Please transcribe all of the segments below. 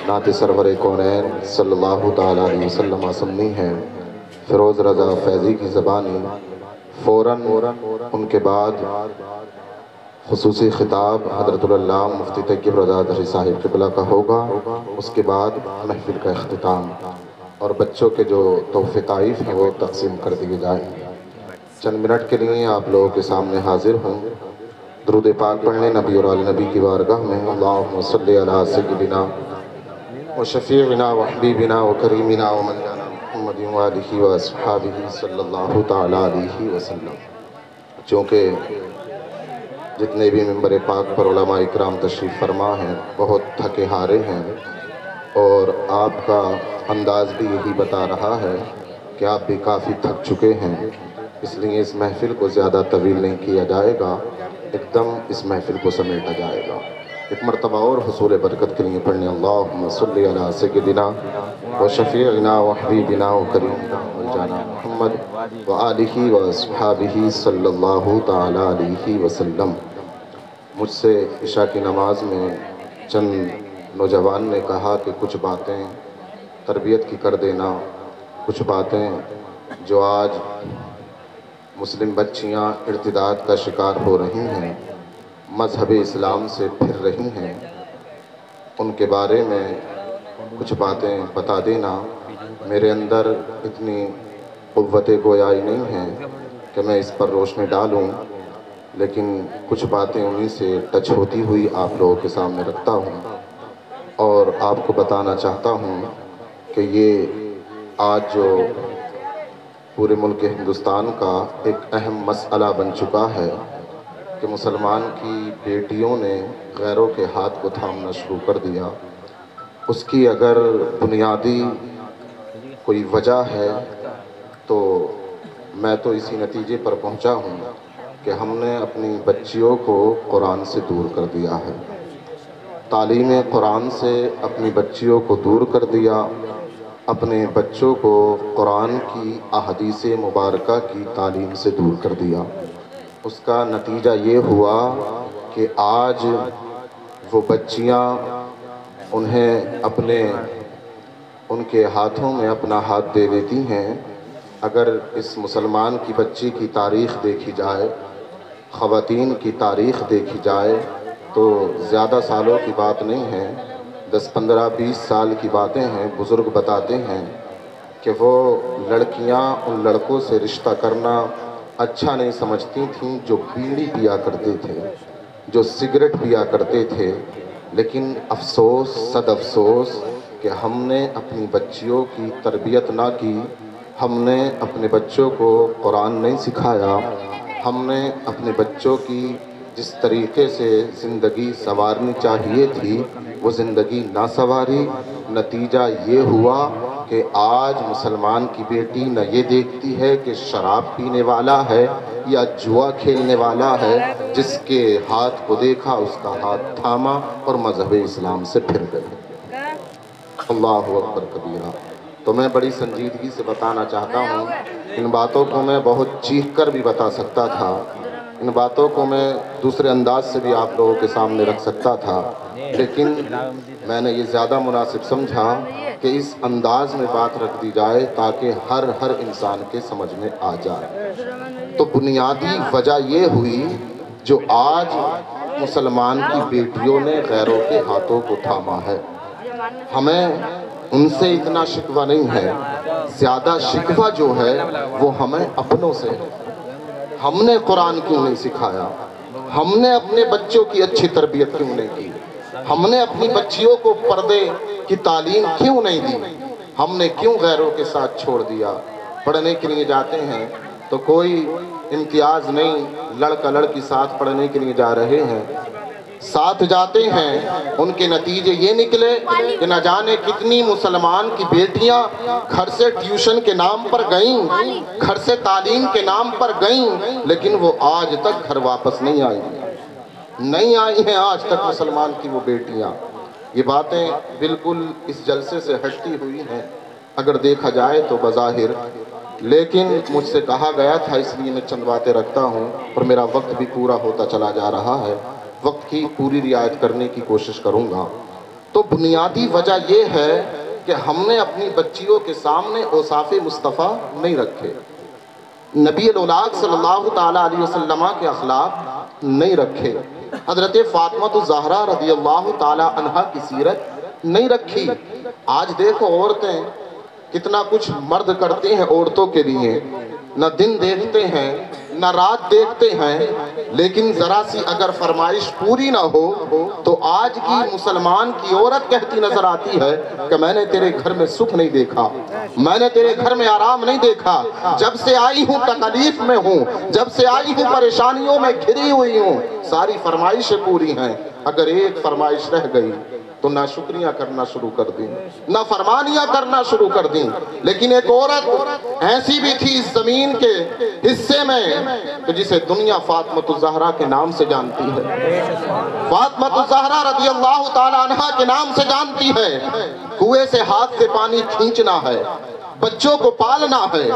نعت سرور کونین صلی اللہ تعالیٰ علیہ وسلم سننی ہے فیروز رضا فیضی کی زبانی، فوراً ان کے بعد خصوصی خطاب حضرت اللہ مفتی طیب رضا دہری صاحب قبلہ کا ہوگا، اس کے بعد محفل کا اختتام اور بچوں کے جو تحفے طائف ہیں وہ تقسیم کر دیے جائیں گے۔ چند منٹ کے لیے آپ لوگوں کے سامنے حاضر ہوں، درود پاک پڑھنے نبی اور آل نبی کی بارگاہ میں۔ اللہم صلی علی سیدنا و شفیعنا و حبیبنا و کریمنا و مولانا محمد و آلہ و اصحابہ صلی اللہ تعالیٰ علیہ وسلم۔ چونکہ جتنے بھی ممبر پاک پر علماء اکرام تشریف فرما ہیں بہت تھکے ہارے ہیں، اور آپ کا انداز بھی یہی بتا رہا ہے کہ آپ بھی کافی تھک چکے ہیں، اس لیے اس محفل کو زیادہ طویل نہیں کیا جائے گا، ایک دم اس محفل کو سمیٹا جائے گا۔ ایک مرتبہ اور حصول برکت کے لیے پڑھنے اللہم صلی علی سیدنا و شفیعنا و حبیبنا و کریمنا و مولانا محمد و آلہ و اصحابہ صلی اللہ تعالیٰ علیہ وسلم۔ مجھ سے عشاء کی نماز میں چند نوجوان نے کہا کہ کچھ باتیں تربیت کی کر دینا، کچھ باتیں جو آج مسلم بچیاں ارتداد کا شکار ہو رہی ہیں، مذہب اسلام سے پھر رہی ہیں، ان کے بارے میں کچھ باتیں بتا دینا۔ میرے اندر اتنی قوت گویائی نہیں ہے کہ میں اس پر روشنی ڈالوں، لیکن کچھ باتیں انہی سے ٹچ ہوتی ہوئی آپ لوگوں کے سامنے رکھتا ہوں، اور آپ کو بتانا چاہتا ہوں کہ یہ آج جو پورے ملک ہندوستان کا ایک اہم مسئلہ بن چکا ہے کہ مسلمان کی بیٹیوں نے غیروں کے ہاتھ کو تھامنا شروع کر دیا، اس کی اگر بنیادی کوئی وجہ ہے تو میں تو اسی نتیجے پر پہنچا ہوں کہ ہم نے اپنی بچیوں کو قرآن سے دور کر دیا ہے، تعلیم قرآن سے اپنی بچیوں کو دور کر دیا، اپنے بچوں کو قرآن کی احادیث مبارکہ کی تعلیم سے دور کر دیا۔ اس کا نتیجہ یہ ہوا کہ آج وہ بچیاں ان کے ہاتھوں میں اپنا ہاتھ دے دیتی ہیں۔ اگر اس مسلمان کی بچی کی تاریخ دیکھی جائے، خواتین کی تاریخ دیکھی جائے تو زیادہ سالوں کی بات نہیں ہے، 10 15 20 سال کی باتیں ہیں۔ بزرگ بتاتے ہیں کہ وہ لڑکیاں ان لڑکوں سے رشتہ کرنا اچھا نہیں سمجھتی تھیں جو بیڑی پیا کرتے تھے، جو سگریٹ پیا کرتے تھے، لیکن افسوس صد افسوس کہ ہم نے اپنی بچیوں کی تربیت نہ کی، ہم نے اپنے بچوں کو قرآن نہیں سکھایا، ہم نے اپنے بچوں کی جس طریقے سے زندگی سنوارنی چاہیے تھی وہ زندگی نہ سنواری۔ نتیجہ یہ ہوا کہ آج مسلمان کی بیٹی نہ یہ دیکھتی ہے کہ شراب پینے والا ہے یا جوا کھیلنے والا ہے، جس کے ہاتھ کو دیکھا اس کا ہاتھ تھاما اور مذہب اسلام سے پھر گئے۔ اللہ اکبر کبیرہ۔ تو میں بڑی سنجیدگی سے بتانا چاہتا ہوں، ان باتوں کو میں بہت چیخ کر بھی بتا سکتا تھا، ان باتوں کو میں دوسرے انداز سے بھی آپ لوگوں کے سامنے رکھ سکتا تھا، لیکن میں نے یہ زیادہ مناسب سمجھا کہ اس انداز میں بات رکھ دی جائے تاکہ ہر انسان کے سمجھ میں آ جائے۔ تو بنیادی وجہ یہ ہوئی جو آج مسلمان کی بیٹیوں نے غیروں کے ہاتھوں کو تھاما ہے۔ ہمیں ان سے اتنا شکوہ نہیں ہے، زیادہ شکوہ جو ہے وہ ہمیں اپنوں سے ہے۔ ہم نے قرآن کیوں نہیں سکھایا؟ ہم نے اپنے بچوں کی اچھی تربیت کیوں نہیں کی؟ ہم نے اپنی بچیوں کو پردے کی تعلیم کیوں نہیں دی؟ ہم نے کیوں غیروں کے ساتھ چھوڑ دیا؟ پڑھنے کے لیے جاتے ہیں تو کوئی امتیاز نہیں، لڑکا لڑکی ساتھ پڑھنے کے لیے جا رہے ہیں، ساتھ جاتے ہیں، ان کے نتیجے یہ نکلے کہ نہ جانے کتنی مسلمان کی بیٹیاں گھر سے ٹیوشن کے نام پر گئیں، گھر سے تعلیم کے نام پر گئیں، لیکن وہ آج تک گھر واپس نہیں آئی ہیں آج تک مسلمان کی وہ بیٹیاں۔ یہ باتیں بالکل اس جلسے سے ہٹتی ہوئی ہیں اگر دیکھا جائے تو بظاہر، لیکن مجھ سے کہا گیا تھا اس لیے میں چند باتیں رکھتا ہوں، اور میرا وقت بھی پورا ہوتا چلا جا رہا ہے، وقت کی پوری رعایت کرنے کی کوشش کروں گا۔ تو بنیادی وجہ یہ ہے کہ ہم نے اپنی بچیوں کے سامنے اوصاف مصطفیٰ نہیں رکھے، نبی الاولاق صلی اللہ تعالیٰ علیہ وسلم کے اخلاق نہیں رکھے، حضرت فاطمہ الزہرا رضی اللہ تعالیٰ عنہا کی سیرت نہیں رکھی۔ آج دیکھو عورتیں کتنا کچھ مرد کرتے ہیں عورتوں کے لیے، نہ دن دیکھتے ہیں نہ رات دیکھتے ہیں، لیکن ذرا سی اگر فرمائش پوری نہ ہو تو آج کی مسلمان کی عورت کہتی نظر آتی ہے کہ میں نے تیرے گھر میں سکھ نہیں دیکھا، میں نے تیرے گھر میں آرام نہیں دیکھا، جب سے آئی ہوں تکلیف میں ہوں، جب سے آئی ہوں پریشانیوں میں گھری ہوئی ہوں، ساری فرمائشیں پوری ہیں، اگر ایک فرمائش رہ گئی تو نہ شکریہ کرنا شروع کر دیں، نہ فرمانیاں کرنا شروع کر دیں۔ لیکن ایک عورت ایسی بھی تھی اس زمین کے حصے میں کہ جسے دنیا فاطمہ الزہرا کے نام سے جانتی ہے، فاطمہ الزہرا رضی اللہ تعالیٰ عنہا کے نام سے جانتی ہے۔ کنویں سے ہاتھ سے پانی کھینچنا ہے، بچوں کو پالنا ہے،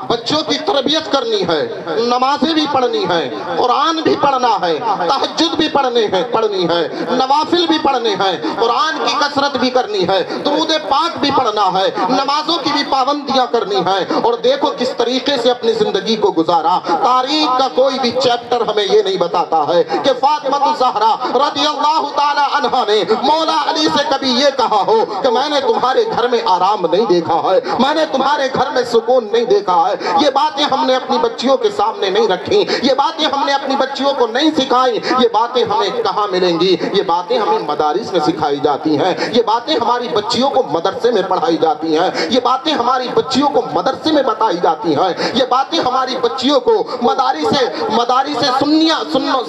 بچوں کی تربیت کرنی ہے، نمازیں بھی پڑھنی ہے، قرآن بھی پڑھنا ہے، تہجد بھی پڑھنی ہے، نوافل بھی پڑھنے ہیں، قرآن کی کثرت بھی کرنی ہے، درود پاک بھی پڑھنا ہے، نمازوں کی بھی پابندیاں کرنی ہے۔ اور دیکھو کس طریقے سے اپنی زندگی کو گزارا۔ تاریخ کا کوئی بھی چیپٹر ہمیں یہ نہیں بتاتا ہے کہ فاطمہ الزہرا رضی اللہ تعالی عنہا نے مولا علی سے کبھی یہ کہا ہو کہ میں نے تمہارے گھر میں آرام نہیں دیکھا ہے، میں نے تمہارے گھر میں سکون نہیں دیکھا ہے۔ یہ باتیں ہم نے اپنی بچیوں کے سامنے نہیں رکھیں، یہ باتیں ہم نے اپنی بچیوں کو نہیں سکھائیں۔ یہ باتیں ہمیں کہاں ملیں گی؟ یہ باتیں ہمیں مدارس میں سکھائی جاتی ہیں، یہ باتیں ہماری بچیوں کو مدرسے میں پڑھائی جاتی ہیں، یہ باتیں ہماری بچیوں کو مدرسے میں بتائی جاتی ہیں، یہ باتیں ہماری بچیوں کو مدارس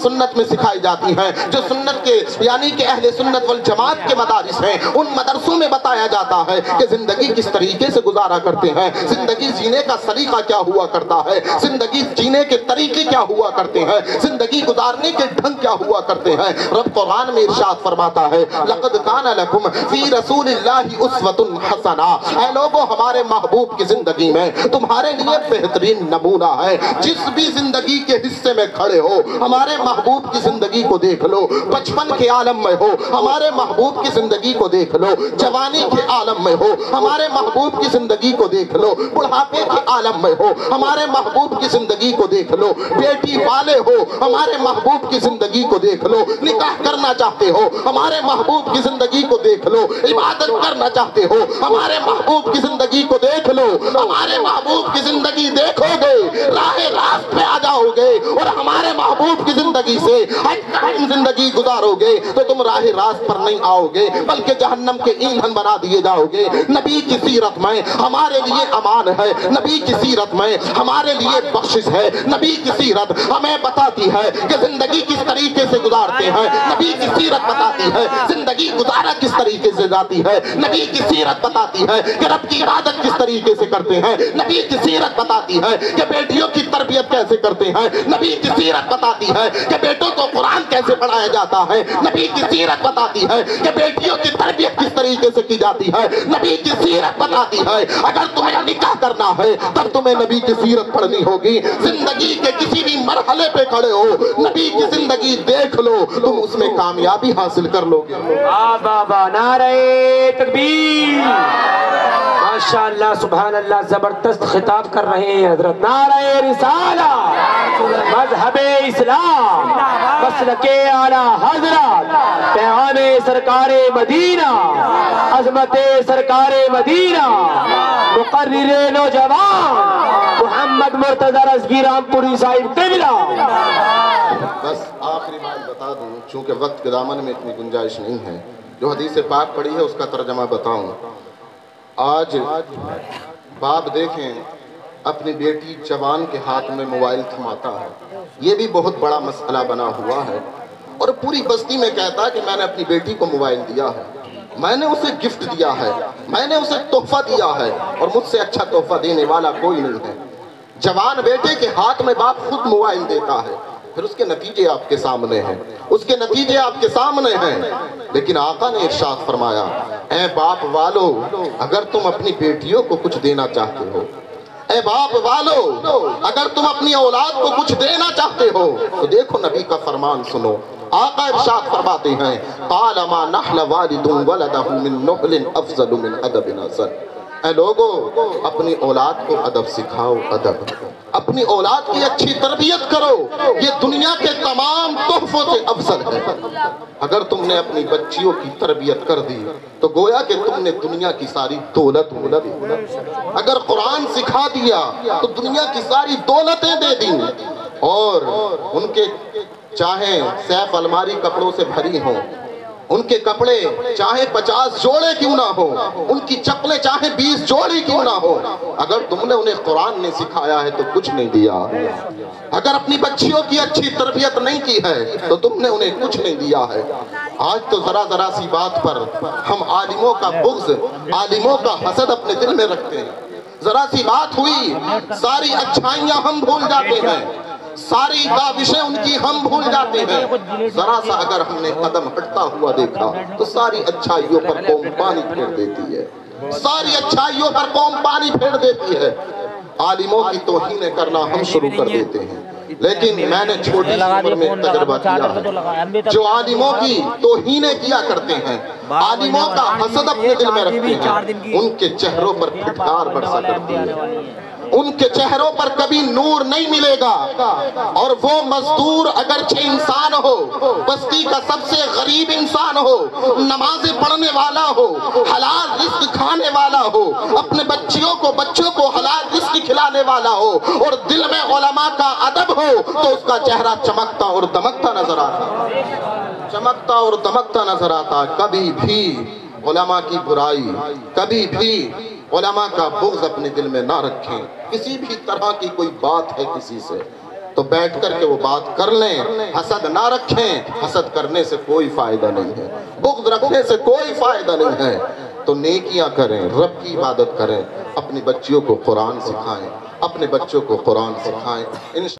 سنت میں سکھائی جاتی ہیں، جو سنت کے یعنی کہ اہل سنت والجماعت کے مدارس ہیں، ان مدرسوں میں بتایا جاتا ہے کہ زندگی کس طریقے سے گزارا کرتے ہیں، زندگی جینے کا سلیقہ کیا ہوا کرتا ہے، زندگی جینے کے طریقے کیا ہوا کرتے ہیں، زندگی گزارنے کے ڈھنگ کیا ہوا کرتے ہیں۔ رب قرآن میں ارشاد فرماتا ہے لَقَدْ كَانَ لَكُمْ فِي رَسُولِ اللَّهِ أُسْوَةٌ حَسَنَةٌ، اے لوگو ہمارے محبوب کی زندگی میں تمہارے لیے بہترین نمونہ ہے۔ جس بھی زندگی کے حصے میں کھڑے ہو ہمارے محبوب کی زندگی کو دیکھ لو، بچپن کے عالم میں ہو ہمارے محبوب کی زندگی کو دیکھ لو، جوانی کے عالم میں ہو ہمارے محبوب کی زندگی کو دیکھ لو، بڑھاپے کے عالم میں ہو ہمارے محبوب کی زندگی کو دیکھ لو، بیٹی والے ہو ہمارے محبوب کی زندگی کو دیکھ لو، نکاح کرنا چاہتے ہو ہمارے محبوب کی زندگی کو دیکھ لو، عبادت کرنا چاہتے ہو ہمارے محبوب کی زندگی کو دیکھ لو، ہمارے محبوب کی زندگی دیکھو گے راہ راست پہ آ جاؤ گے، اور ہمارے محبوب کی زندگی سے زندگی گزارو گے تو تم راہ راست پر نہیں آؤ گے بلکہ جہنم کے ایندھن بنا دیے جاؤ گے۔ نبی کی سیرت میں ہمارے لیے امان ہے، نبی کی سیرت میں ہمارے لیے بخشش ہے، نبی کی سیرت ہمیں بتاتی ہے کہ زندگی کس طریقے سے گزارتے ہیں، نبی کی سیرت بتاتی ہے زندگی گزارا کس طریقے سے جاتی ہے، نبی کی سیرت بتاتی ہے کہ رب کی عبادت کس طریقے سے کرتے ہیں، نبی کی سیرت بتاتی ہے کہ بیٹیوں کی تربیت کیسے کرتے ہیں، نبی کی سیرت بتاتی ہے کہ بیٹوں کو قرآن کیسے پڑھایا جاتا ہے، نبی کی سیرت بتاتی ہے کہ بیٹیوں کی تربیت کس طریقے سے کی جاتی ہے، نبی کی سیرت بتاتی ہے اگر تمہیں نکاح کرنا ہے تب تمہیں نبی کی سیرت پڑھنی ہوگی۔ زندگی کے کسی بھی مرحلے پہ کھڑے ہو نبی کی زندگی دیکھ لو، تم اس میں کامیابی حاصل کر لو گے۔ بابا نعرہ تکبیر، ماشاءاللہ سبحان اللہ، زبردست خطاب کر رہے ہیں حضرت۔ نعرہ رسالہ، مذہب اسلام، مسلک اعلیٰ حضرت، پیغام سرکار مدینہ، عظمت سرکار مدینہ، مقرر نوجوان محمد مرتضی رضوی رامپوری صاحب قبلہ۔ بس آخری بات بتا دوں چونکہ وقت کے دامن میں اتنی گنجائش نہیں ہے، جو حدیث پاک پڑھی ہے اس کا ترجمہ بتاؤں۔ آج باپ دیکھیں اپنی بیٹی جوان کے ہاتھ میں موبائل تھماتا ہے، یہ بھی بہت بڑا مسئلہ بنا ہوا ہے، اور پوری بستی میں کہتا ہے کہ میں نے اپنی بیٹی کو موبائل دیا ہے، میں نے اسے گفٹ دیا ہے، میں نے اسے تحفہ دیا ہے، اور مجھ سے اچھا تحفہ دینے والا کوئی نہیں ہے۔ جوان بیٹے کے ہاتھ میں باپ خود موبائل دیتا ہے، پھر اس کے نتیجے آپ کے سامنے ہیں، اس کے نتیجے آپ کے سامنے ہیں۔ لیکن آقا نے ارشاد فرمایا اے باپ والو اگر تم اپنی بیٹیوں کو کچھ دینا چاہتے ہو، اے باپ والو اگر تم اپنی اولاد کو کچھ دینا چاہتے ہو تو دیکھو نبی کا فرمان سنو، آقا ارشاد فرماتے ہیں قال ما نحل والد ولدہ من نحل افضل من ادب حسن۔ اے لوگو اپنی اولاد کو ادب سکھاؤ، ادب، اپنی اولاد کی اچھی تربیت کرو، یہ دنیا کے تمام تحفوں سے افضل ہے۔ اگر تم نے اپنی بچیوں کی تربیت کر دی تو گویا کہ تم نے دنیا کی ساری دولت دے دی۔ اگر قرآن سکھا دیا تو دنیا کی ساری دولتیں دے دیں، اور ان کے چاہے سیف الماری کپڑوں سے بھری ہوں، ان کے کپڑے چاہے 50 جوڑے کیوں نہ ہو، ان کی چپلیں چاہے 20 جوڑی کیوں نہ ہو، اگر تم نے انہیں قرآن نے سکھایا ہے تو کچھ نہیں دیا۔ اگر اپنی بچیوں کی اچھی تربیت نہیں کی ہے تو تم نے انہیں کچھ نہیں دیا ہے۔ آج تو ذرا سی بات پر ہم عالموں کا بغض، عالموں کا حسد اپنے دل میں رکھتے ہیں۔ ذرا سی بات ہوئی ساری اچھائیاں ہم بھول جاتے ہیں، ساری کاوشیں ان کی ہم بھول جاتے ہیں۔ ذرا سا اگر ہم نے قدم ہٹتا ہوا دیکھا تو ساری اچھائیوں پر قوم پانی پھیر دیتی ہے، ساری اچھائیوں پر قوم پانی پھیر دیتی ہے۔ عالموں کی توہین کرنا ہم شروع کر دیتے ہیں، لیکن میں نے چھوٹی سی عمر میں تجربہ کیا ہے، جو عالموں کی توہینیں کیا کرتے ہیں، عالموں کا حسد اپنے دل میں رکھتے ہیں، ان کے چہروں پر پھٹکار برسا کرتی ہے، ان کے چہروں پر کبھی نور نہیں ملے گا۔ اور وہ مزدور اگرچہ انسان ہو، بستی کا سب سے غریب انسان ہو، نمازیں پڑھنے والا ہو، حلال رزق کھانے والا ہو، اپنے بچوں کو حلال رزق کھلانے والا ہو، اور دل میں علماء کا ادب ہو تو اس کا چہرہ چمکتا اور دمکتا نظر آتا، چمکتا اور دمکتا نظر آتا۔ کبھی بھی علماء کی برائی، کبھی بھی علماء کا بغض اپنے دل میں نہ رکھیں۔ کسی بھی طرح کی کوئی بات ہے کسی سے تو بیٹھ کر کے وہ بات کر لیں، حسد نہ رکھیں، حسد کرنے سے کوئی فائدہ نہیں ہے، بغض رکھنے سے کوئی فائدہ نہیں ہے۔ تو نیکیاں کریں، رب کی عبادت کریں، اپنی بچیوں کو قرآن سکھائیں، اپنے بچوں کو قرآن سکھائیں۔